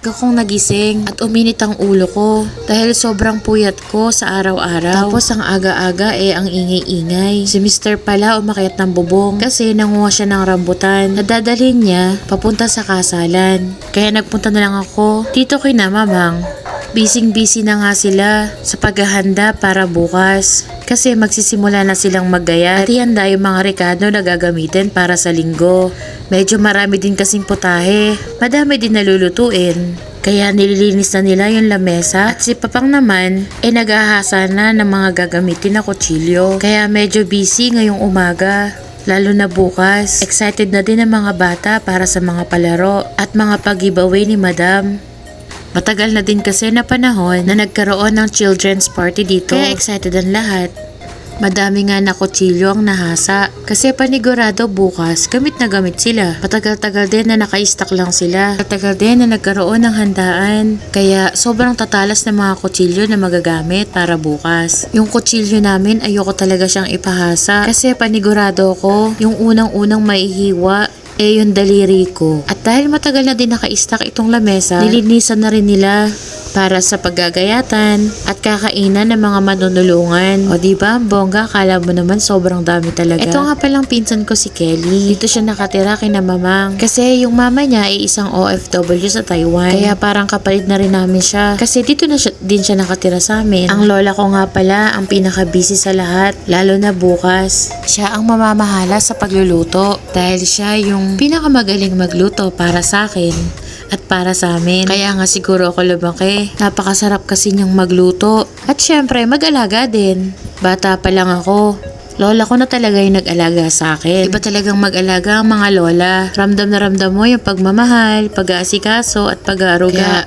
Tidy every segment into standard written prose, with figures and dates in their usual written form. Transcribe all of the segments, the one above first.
akong nagising at uminit ang ulo ko dahil sobrang puyat ko sa araw-araw. Tapos ang aga-aga ang ingay-ingay. Si Mr. pala umakyat ng bubong kasi nanguha siya ng rambutan na dadalhin niya papunta sa kasalan. Kaya nagpunta na lang ako dito kina mamang. Busy na nga sila sa paghahanda para bukas kasi magsisimula na silang maggaya at ihanda yung mga rekado na gagamitin para sa linggo. Medyo marami din kasing putahe, madami din nalulutuin. Kaya nililinis na nila yung lamesa at si Papang naman naghahasa na ng mga gagamitin na kutsilyo. Kaya medyo busy ngayong umaga. Lalo na bukas, excited na din ang mga bata para sa mga palaro at mga pag-giveaway ni Madam. Matagal na din kasi na panahon na nagkaroon ng children's party dito. Kaya excited ang lahat. Madami nga na kutsilyo ang nahasa kasi panigurado bukas gamit na gamit sila. Patagal-tagal din na naka-stock lang sila. Patagal din na nagkaroon ng handaan. Kaya sobrang tatalas ng mga kutsilyo na magagamit para bukas. Yung kutsilyo namin ayoko talaga siyang ipahasa kasi panigurado ko yung unang-unang maihiwa yung daliri ko. At dahil matagal na din naka-stock itong lamesa, nilinisan na rin nila para sa paggagayatan at kakainan ng mga manunulungan. O diba, bongga, akala mo naman sobrang dami talaga. Ito nga palang pinsan ko si Kelly. Dito siya nakatira kina mamang. Kasi yung mama niya ay isang OFW sa Taiwan. Kaya parang kapalit na rin namin siya. Kasi dito na din siya nakatira sa amin. Ang lola ko nga pala ang pinaka-busy sa lahat. Lalo na bukas. Siya ang mamamahala sa pagluluto. Dahil siya yung pinakamagaling magluto para sa akin at para sa amin. Kaya nga siguro ako lumaki. Napakasarap kasi niyang magluto. At syempre mag-alaga din. Bata pa lang ako. Lola ko na talaga yung nag-alaga sa akin. Iba talagang mag-alaga ang mga lola. Ramdam na ramdam mo yung pagmamahal, pag-aasikaso at pag-aaruga.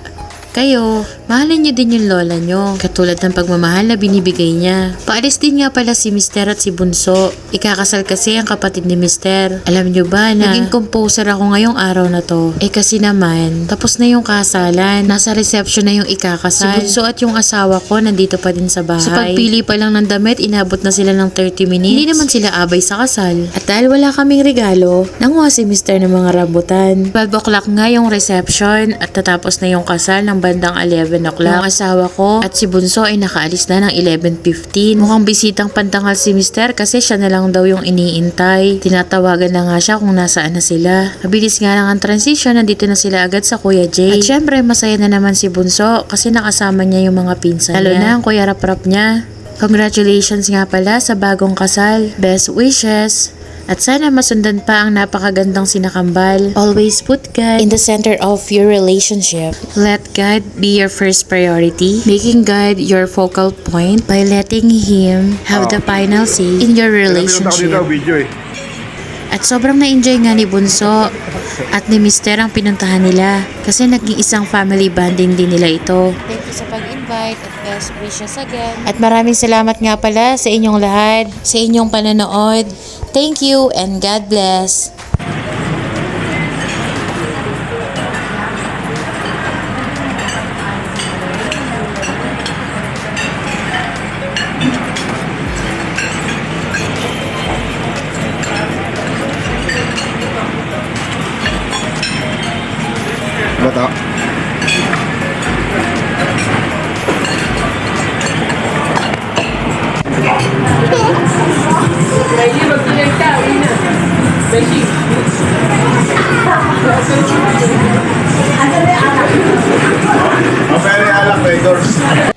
Kayo, mahalin niyo din yung lola niyo. Katulad ng pagmamahal na binibigay niya. Paalis din nga pala si Mister at si Bunso. Ikakasal kasi ang kapatid ni Mister. Alam niyo ba na naging composer ako ngayong araw na to? Kasi naman, tapos na yung kasalan. Nasa reception na yung ikakasal. Si Bunso at yung asawa ko nandito pa din sa bahay. Sa pagpili pa lang ng damit, inabot na sila ng 30 minutes. Hindi naman sila abay sa kasal. At dahil wala kaming regalo, nanguha si Mister ng mga rambutan. 12 o'clock nga yung reception at tatapos na yung kasal ng bandang 11 o'clock. Yung asawa ko at si Bunso ay nakaalis na ng 11:15. Mukhang bisitang pantangal si Mister kasi siya na lang daw yung iniintay. Tinatawagan na nga siya kung nasaan na sila. Mabilis nga lang ang transition, nandito na sila agad sa Kuya Jay. At syempre masaya na naman si Bunso kasi nakasama niya yung mga pinsan niya. Lalo na ang Kuya Rap-Rap niya. Congratulations nga pala sa bagong kasal. Best wishes. At sana masundan pa ang napakagandang sinakambal. Always put God in the center of your relationship. Let God be your first priority. Making God your focal point by letting Him have the final say in your relationship. At sobrang na-enjoy nga ni Bunso at ni Mister ang pinuntahan nila kasi naging isang family bonding din nila ito. Thank you sa pag-invite at best wishes again. At maraming salamat nga pala sa inyong lahat, sa inyong panonood. Thank you and God bless. Bata. Ang pwede alak, Raiders.